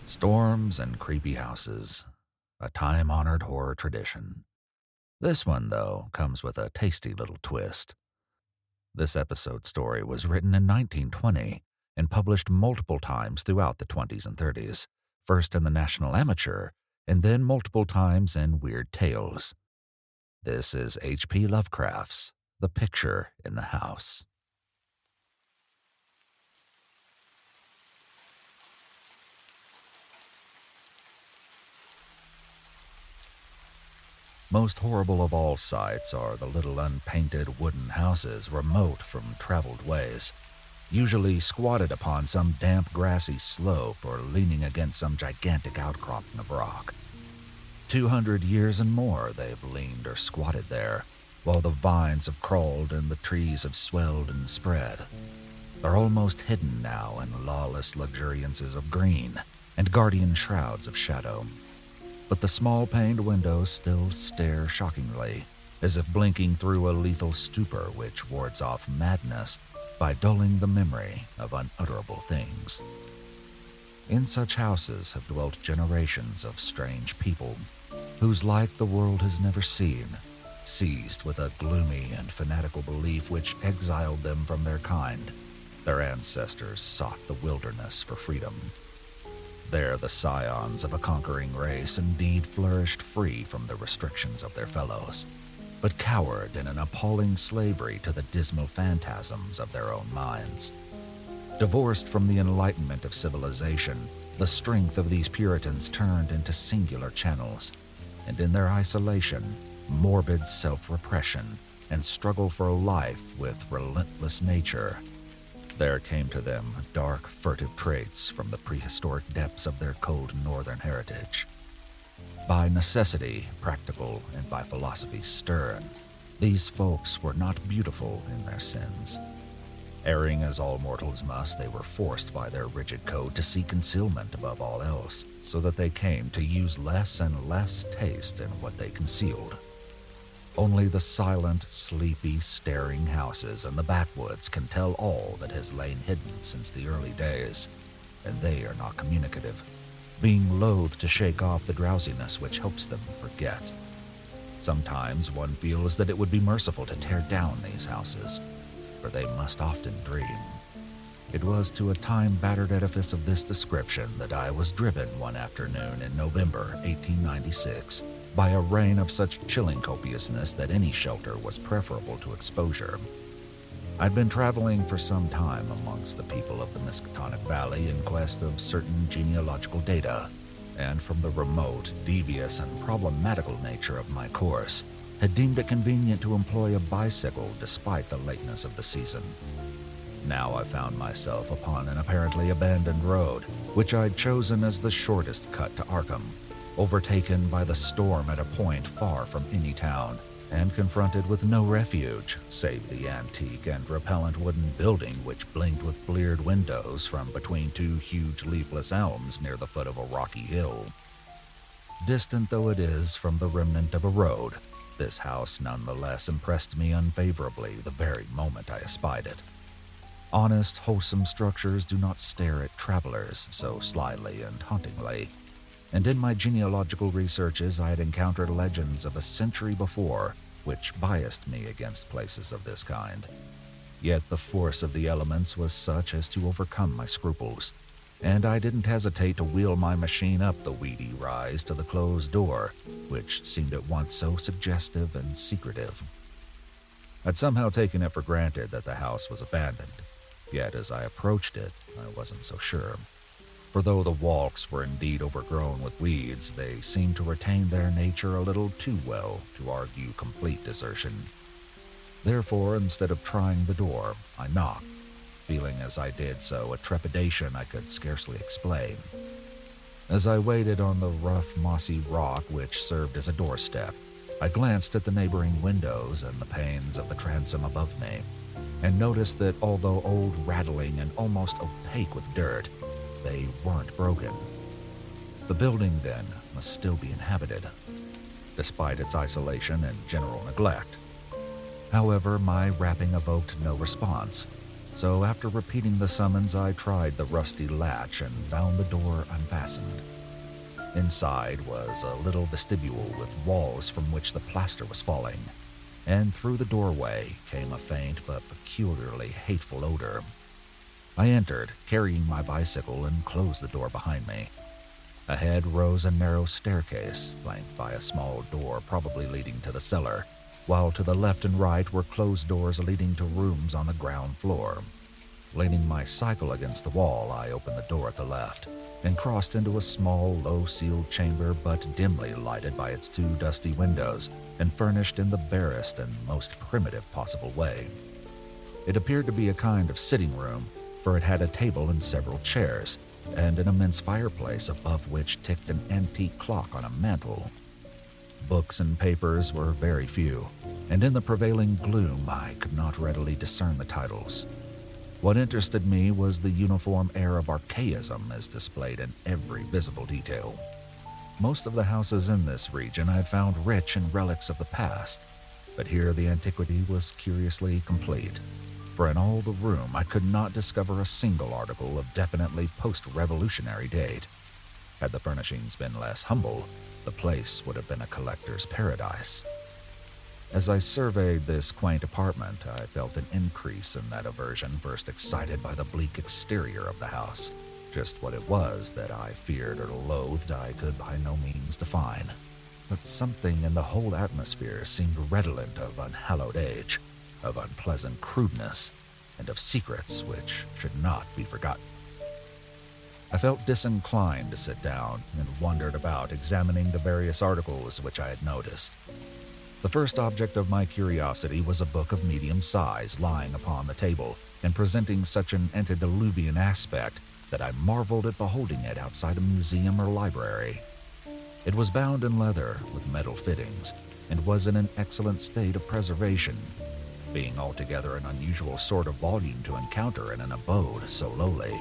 Storms and creepy houses, a time-honored horror tradition. This one, though, comes with a tasty little twist. This episode story was written in 1920 and published multiple times throughout the 20s and 30s, first in the National Amateur and then multiple times in Weird Tales. This is H.P. Lovecraft's The Picture in the House. Most horrible of all sights are the little unpainted wooden houses remote from traveled ways, usually squatted upon some damp grassy slope or leaning against some gigantic outcropping of rock. 200 years and more they've leaned or squatted there, while the vines have crawled and the trees have swelled and spread. They're almost hidden now in lawless luxuriances of green and guardian shrouds of shadow. But the small paned windows still stare shockingly, as if blinking through a lethal stupor which wards off madness by dulling the memory of unutterable things. In such houses have dwelt generations of strange people, whose like the world has never seen, seized with a gloomy and fanatical belief which exiled them from their kind. Their ancestors sought the wilderness for freedom. There the scions of a conquering race indeed flourished free from the restrictions of their fellows, but cowered in an appalling slavery to the dismal phantasms of their own minds. Divorced from the enlightenment of civilization, the strength of these Puritans turned into singular channels, and in their isolation, morbid self-repression and struggle for life with relentless nature, there came to them dark, furtive traits from the prehistoric depths of their cold northern heritage. By necessity practical and by philosophy stern, these folks were not beautiful in their sins. Erring as all mortals must, they were forced by their rigid code to seek concealment above all else, so that they came to use less and less taste in what they concealed. Only the silent, sleepy, staring houses in the backwoods can tell all that has lain hidden since the early days, and they are not communicative, being loath to shake off the drowsiness which helps them forget. Sometimes one feels that it would be merciful to tear down these houses, for they must often dream. It was to a time-battered edifice of this description that I was driven one afternoon in November 1896 by a rain of such chilling copiousness that any shelter was preferable to exposure. I'd been traveling for some time amongst the people of the Miskatonic Valley in quest of certain genealogical data, and from the remote, devious, and problematical nature of my course, had deemed it convenient to employ a bicycle despite the lateness of the season. Now I found myself upon an apparently abandoned road, which I'd chosen as the shortest cut to Arkham, overtaken by the storm at a point far from any town, and confronted with no refuge save the antique and repellent wooden building which blinked with bleared windows from between two huge leafless elms near the foot of a rocky hill. Distant though it is from the remnant of a road, this house nonetheless impressed me unfavorably the very moment I espied it. Honest, wholesome structures do not stare at travelers so slyly and hauntingly, and in my genealogical researches I had encountered legends of a century before which biased me against places of this kind. Yet the force of the elements was such as to overcome my scruples, and I didn't hesitate to wheel my machine up the weedy rise to the closed door, which seemed at once so suggestive and secretive. I'd somehow taken it for granted that the house was abandoned, yet as I approached it, I wasn't so sure. For though the walks were indeed overgrown with weeds, they seemed to retain their nature a little too well to argue complete desertion. Therefore, instead of trying the door, I knocked, feeling as I did so a trepidation I could scarcely explain. As I waited on the rough, mossy rock which served as a doorstep, I glanced at the neighboring windows and the panes of the transom above me, and noticed that although old, rattling, and almost opaque with dirt, they weren't broken. The building, then, must still be inhabited, despite its isolation and general neglect. However, my rapping evoked no response, So after repeating the summons, I tried the rusty latch and found the door unfastened. Inside was a little vestibule with walls from which the plaster was falling, and through the doorway came a faint but peculiarly hateful odor. I entered, carrying my bicycle, and closed the door behind me. Ahead rose a narrow staircase, flanked by a small door probably leading to the cellar, while to the left and right were closed doors leading to rooms on the ground floor. Leaning my cycle against the wall, I opened the door at the left and crossed into a small, low-ceiled chamber but dimly lighted by its two dusty windows and furnished in the barest and most primitive possible way. It appeared to be a kind of sitting room, for it had a table and several chairs, and an immense fireplace above which ticked an antique clock on a mantel. Books and papers were very few, and in the prevailing gloom I could not readily discern the titles. What interested me was the uniform air of archaism as displayed in every visible detail. Most of the houses in this region I had found rich in relics of the past, but here the antiquity was curiously complete, for in all the room I could not discover a single article of definitely post-revolutionary date. Had the furnishings been less humble, the place would have been a collector's paradise. As I surveyed this quaint apartment, I felt an increase in that aversion first excited by the bleak exterior of the house. Just what it was that I feared or loathed I could by no means define. But something in the whole atmosphere seemed redolent of unhallowed age, of unpleasant crudeness, and of secrets which should not be forgotten. I felt disinclined to sit down and wandered about examining the various articles which I had noticed. The first object of my curiosity was a book of medium size lying upon the table and presenting such an antediluvian aspect that I marveled at beholding it outside a museum or library. It was bound in leather with metal fittings and was in an excellent state of preservation, being altogether an unusual sort of volume to encounter in an abode so lowly.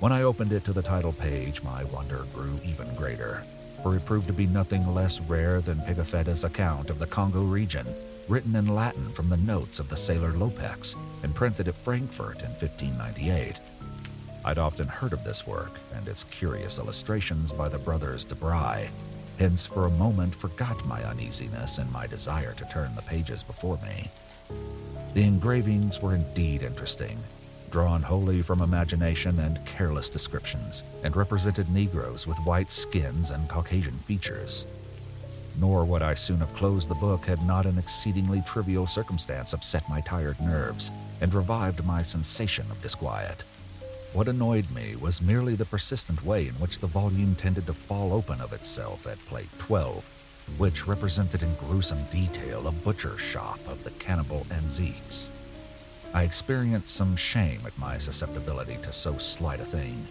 When I opened it to the title page, my wonder grew even greater, for it proved to be nothing less rare than Pigafetta's account of the Congo region, written in Latin from the notes of the sailor Lopex and printed at Frankfurt in 1598. I'd often heard of this work and its curious illustrations by the brothers de Bry, hence for a moment forgot my uneasiness and my desire to turn the pages before me. The engravings were indeed interesting, drawn wholly from imagination and careless descriptions, and represented Negroes with white skins and Caucasian features. Nor would I soon have closed the book had not an exceedingly trivial circumstance upset my tired nerves and revived my sensation of disquiet. What annoyed me was merely the persistent way in which the volume tended to fall open of itself at plate 12, which represented in gruesome detail a butcher's shop of the cannibal Anziques. I experienced some shame at my susceptibility to so slight a thing,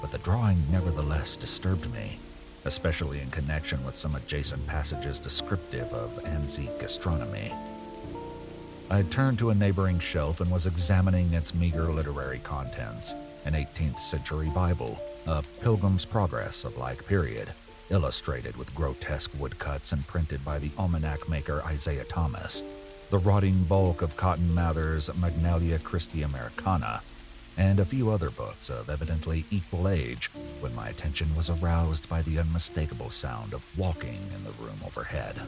but the drawing nevertheless disturbed me, especially in connection with some adjacent passages descriptive of Anzique gastronomy. I had turned to a neighboring shelf and was examining its meager literary contents, an 18th century Bible, a Pilgrim's Progress of like period, illustrated with grotesque woodcuts and printed by the almanac maker Isaiah Thomas, the rotting bulk of Cotton Mather's Magnalia Christi Americana, and a few other books of evidently equal age when my attention was aroused by the unmistakable sound of walking in the room overhead.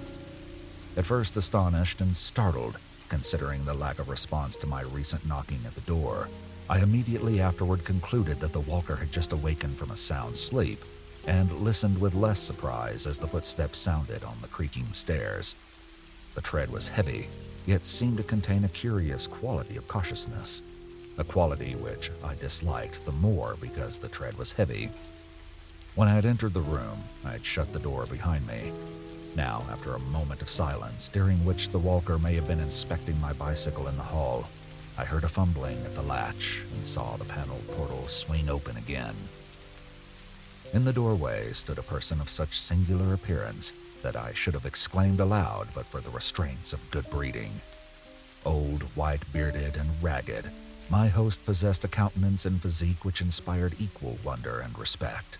At first astonished and startled, considering the lack of response to my recent knocking at the door, I immediately afterward concluded that the walker had just awakened from a sound sleep and listened with less surprise as the footsteps sounded on the creaking stairs. The tread was heavy, yet seemed to contain a curious quality of cautiousness, a quality which I disliked the more because the tread was heavy. When I had entered the room, I had shut the door behind me. Now, after a moment of silence, during which the walker may have been inspecting my bicycle in the hall, I heard a fumbling at the latch and saw the paneled portal swing open again. In the doorway stood a person of such singular appearance that I should have exclaimed aloud but for the restraints of good breeding. Old, white-bearded, and ragged, my host possessed a countenance and physique which inspired equal wonder and respect.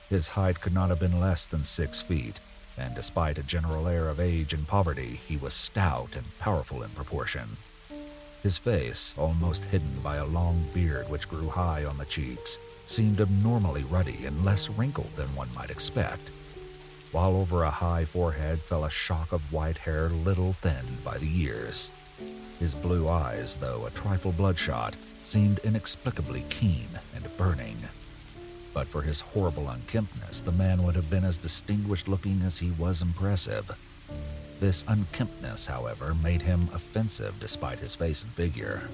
His height could not have been less than 6 feet, and despite a general air of age and poverty, he was stout and powerful in proportion. His face, almost hidden by a long beard which grew high on the cheeks, seemed abnormally ruddy and less wrinkled than one might expect, while over a high forehead fell a shock of white hair little thinned by the years. His blue eyes, though a trifle bloodshot, seemed inexplicably keen and burning. But for his horrible unkemptness, the man would have been as distinguished-looking as he was impressive. This unkemptness, however, made him offensive despite his face and figure.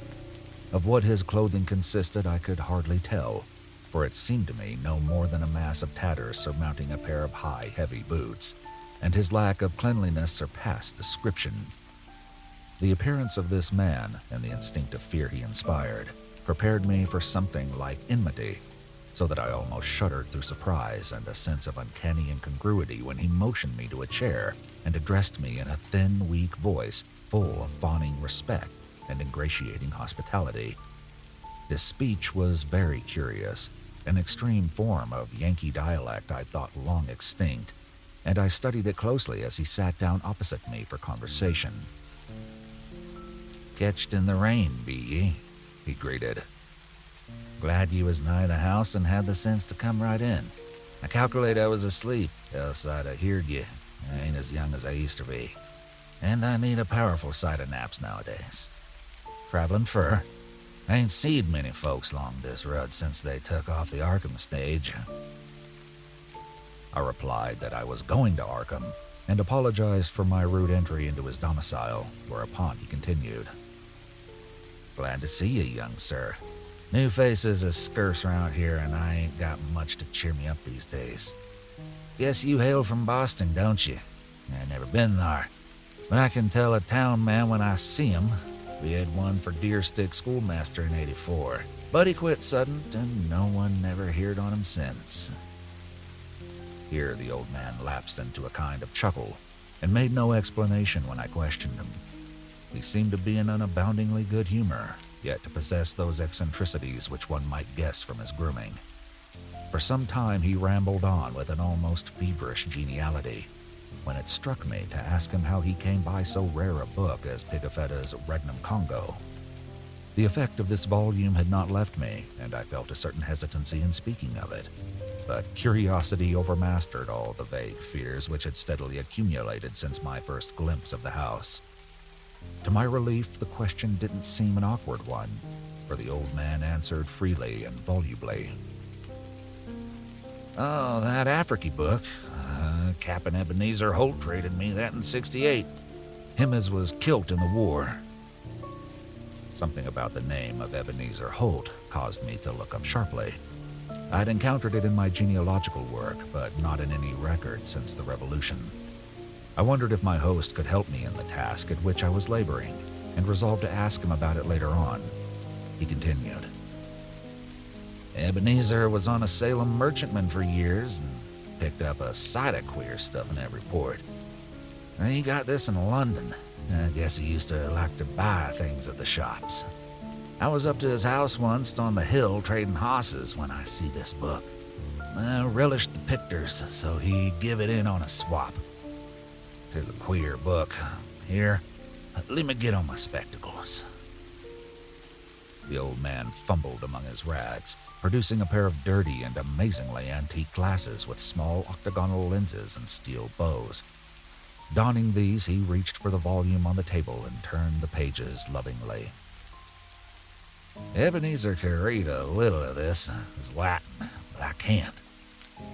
Of what his clothing consisted I could hardly tell, for it seemed to me no more than a mass of tatters surmounting a pair of high, heavy boots, and his lack of cleanliness surpassed description. The appearance of this man, and the instinctive fear he inspired, prepared me for something like enmity, so that I almost shuddered through surprise and a sense of uncanny incongruity when he motioned me to a chair and addressed me in a thin, weak voice full of fawning respect and ingratiating hospitality. His speech was very curious, an extreme form of Yankee dialect I'd thought long extinct, and I studied it closely as he sat down opposite me for conversation. "Ketched in the rain, be ye?" he greeted. "Glad you was nigh the house and had the sense to come right in. I calculate I was asleep, else I'd have heard ye. I ain't as young as I used to be, and I need a powerful sight of naps nowadays. Travelin' fur? I ain't seed many folks along this road since they took off the Arkham stage." I replied that I was going to Arkham and apologized for my rude entry into his domicile, whereupon he continued. "Glad to see you, young sir. New faces is scarce around here, and I ain't got much to cheer me up these days. Guess you hail from Boston, don't you? I never been there, but I can tell a town man when I see him. We had one for Deerstick schoolmaster in '84, but he quit sudden, and no one never heard on him since." Here the old man lapsed into a kind of chuckle, and made no explanation when I questioned him. He seemed to be in an aboundingly good humor, yet to possess those eccentricities which one might guess from his grooming. For some time he rambled on with an almost feverish geniality, when it struck me to ask him how he came by so rare a book as Pigafetta's Regnum Congo. The effect of this volume had not left me, and I felt a certain hesitancy in speaking of it, but curiosity overmastered all the vague fears which had steadily accumulated since my first glimpse of the house. To my relief, the question didn't seem an awkward one, for the old man answered freely and volubly. "Oh, that African book. Captain Ebenezer Holt traded me that in '68. Him as was kilt in the war." Something about the name of Ebenezer Holt caused me to look up sharply. I'd encountered it in my genealogical work, but not in any record since the Revolution. I wondered if my host could help me in the task at which I was laboring, and resolved to ask him about it later on. He continued. "Ebenezer was on a Salem merchantman for years, and picked up a sight of queer stuff in every port. He got this in London. I guess he used to like to buy things at the shops. I was up to his house once on the hill trading hosses when I see this book. I relished the pictures, so he give it in on a swap. 'Tis a queer book. Here, let me get on my spectacles." The old man fumbled among his rags, producing a pair of dirty and amazingly antique glasses with small octagonal lenses and steel bows. Donning these, he reached for the volume on the table and turned the pages lovingly. "Ebenezer could read a little of this. It's Latin, but I can't.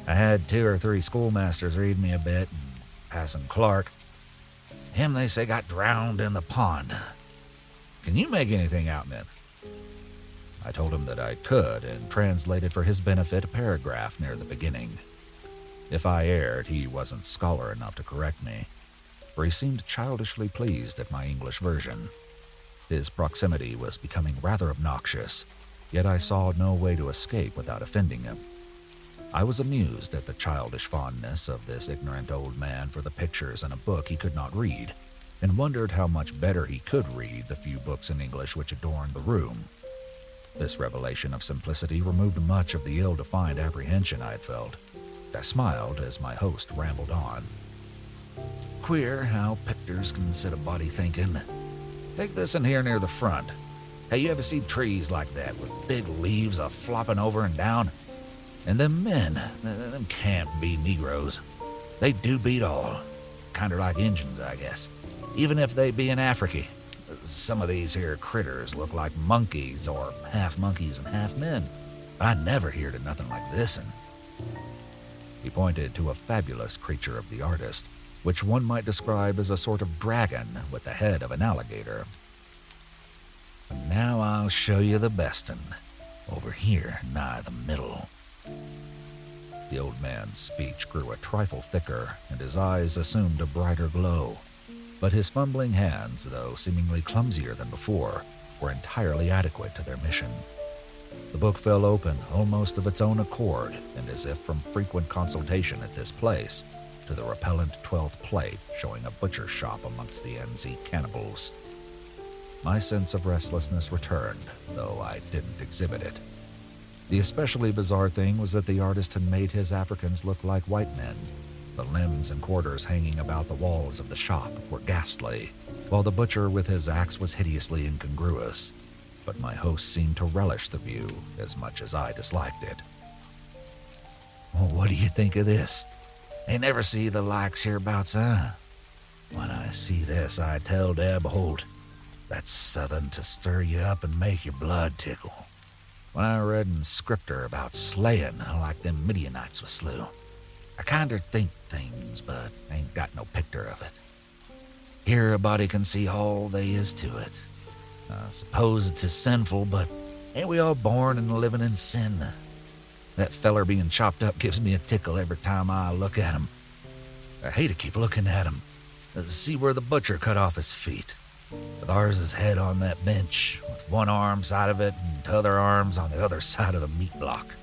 I had 2 or 3 schoolmasters read me a bit, and Passon Clark. Him, they say, got drowned in the pond. Can you make anything out in it?" I told him that I could, and translated for his benefit a paragraph near the beginning. If I erred, he wasn't scholar enough to correct me, for he seemed childishly pleased at my English version. His proximity was becoming rather obnoxious, yet I saw no way to escape without offending him. I was amused at the childish fondness of this ignorant old man for the pictures in a book he could not read, and wondered how much better he could read the few books in English which adorned the room. This revelation of simplicity removed much of the ill-defined apprehension I had felt. I smiled as my host rambled on. "Queer how pictures can set a body thinking. Take this in here near the front. Hey, you ever see trees like that with big leaves flopping over and down? And them men, them can't be Negroes. They do beat all. Kinda like Injuns, I guess. Even if they be in Africa. Some of these here critters look like monkeys or half monkeys and half men. I never heard of nothing like this. And he pointed to a fabulous creature of the artist, which one might describe as a sort of dragon with the head of an alligator. And now I'll show you the bestin', over here nigh the middle. The old man's speech grew a trifle thicker, and his eyes assumed a brighter glow. But his fumbling hands, though seemingly clumsier than before, were entirely adequate to their mission. The book fell open almost of its own accord, and as if from frequent consultation at this place, to the repellent 12th plate showing a butcher shop amongst the NZ cannibals. My sense of restlessness returned, though I didn't exhibit it. The especially bizarre thing was that the artist had made his Africans look like white men. The limbs and quarters hanging about the walls of the shop were ghastly, while the butcher with his axe was hideously incongruous. But my host seemed to relish the view as much as I disliked it. Well, what do you think of this? Ain't never see the likes hereabouts, huh? When I see this, I tell Deb Holt, that's southern to stir you up and make your blood tickle. When I read in Scripture about slaying like them Midianites was slew, I kinder think things, but ain't got no picture of it. Here a body can see all they is to it. I suppose it's sinful, but ain't we all born and living in sin? That feller being chopped up gives me a tickle every time I look at him. I hate to keep looking at him. See where the butcher cut off his feet. With ours' head on that bench, with one arm side of it and t'other arms on the other side of the meat block.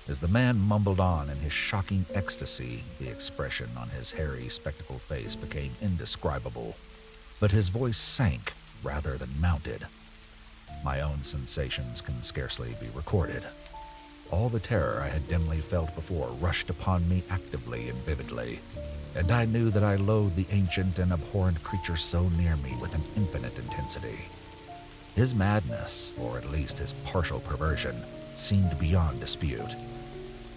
As the man mumbled on in his shocking ecstasy, the expression on his hairy, spectacled face became indescribable, but his voice sank rather than mounted. My own sensations can scarcely be recorded. All the terror I had dimly felt before rushed upon me actively and vividly, and I knew that I loathed the ancient and abhorrent creature so near me with an infinite intensity. His madness, or at least his partial perversion, seemed beyond dispute.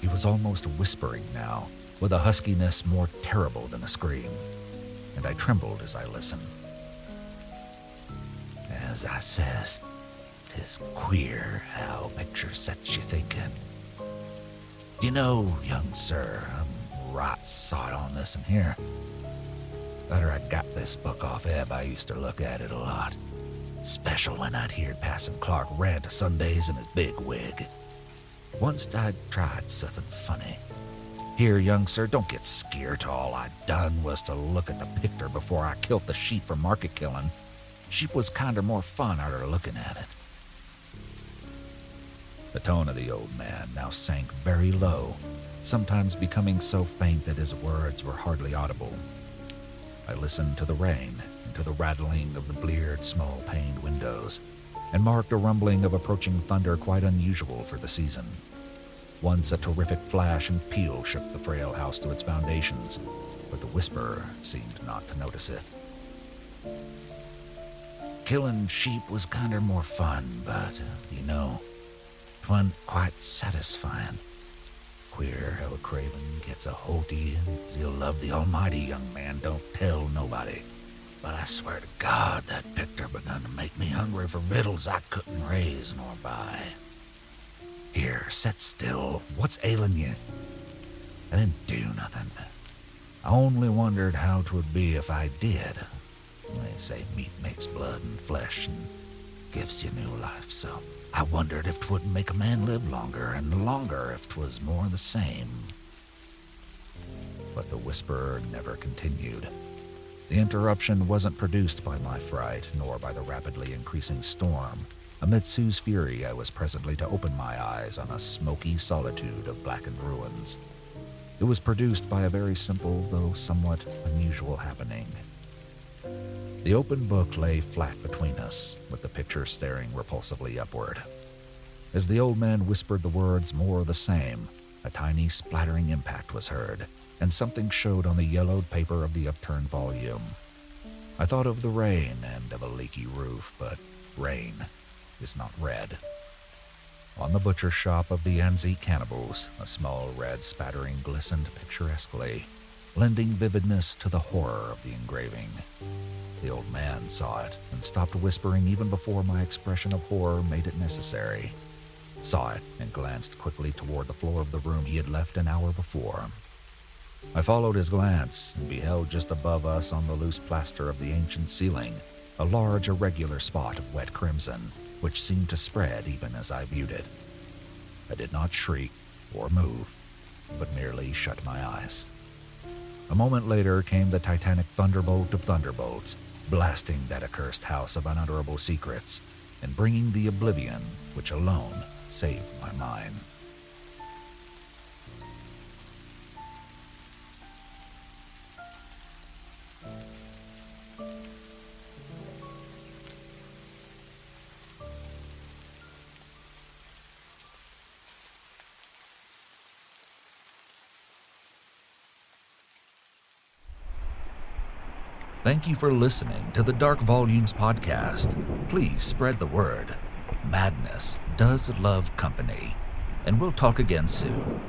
He was almost whispering now, with a huskiness more terrible than a scream, and I trembled as I listened. As I says, 'tis queer how picture sets you thinking. You know, young sir, I'm right sot on this in here. After I got this book off Eb, I used to look at it a lot. Special when I'd heard Passin' Clark rant Sundays in his big wig. Once I'd tried something funny. Here, young sir, don't get scared. All I'd done was to look at the picture before I killed the sheep for market killing. Sheep was kinder more fun arter looking at it. The tone of the old man now sank very low, sometimes becoming so faint that his words were hardly audible. I listened to the rain and to the rattling of the bleared, small-paned windows, and marked a rumbling of approaching thunder quite unusual for the season. Once a terrific flash and peal shook the frail house to its foundations, but the whisperer seemed not to notice it. Killing sheep was kinder more fun, but, you know, 'twa'n't quite satisfying. Queer how a craven gets a holt of you. He'll love the almighty, young man, don't tell nobody. But I swear to God, that picture begun to make me hungry for victuals I couldn't raise nor buy. Here, set still. What's ailing you? I didn't do nothing. I only wondered how 'twould be if I did. They say meat makes blood and flesh and gives you new life, so I wondered if 'twould make a man live longer, and longer if 'twas more the same. But the whisperer never continued. The interruption wasn't produced by my fright, nor by the rapidly increasing storm, amidst whose fury I was presently to open my eyes on a smoky solitude of blackened ruins. It was produced by a very simple, though somewhat unusual happening. The open book lay flat between us, with the picture staring repulsively upward. As the old man whispered the words more of the same, a tiny splattering impact was heard, and something showed on the yellowed paper of the upturned volume. I thought of the rain and of a leaky roof, but rain is not red. On the butcher shop of the Anzique cannibals, a small red spattering glistened picturesquely, lending vividness to the horror of the engraving. The old man saw it and stopped whispering even before my expression of horror made it necessary. Saw it and glanced quickly toward the floor of the room he had left an hour before. I followed his glance and beheld just above us on the loose plaster of the ancient ceiling a large irregular spot of wet crimson, which seemed to spread even as I viewed it. I did not shriek or move, but merely shut my eyes. A moment later came the titanic thunderbolt of thunderbolts, blasting that accursed house of unutterable secrets and bringing the oblivion which alone saved my mind. Thank you for listening to the Dark Volumes podcast. Please spread the word. Madness does love company, and we'll talk again soon.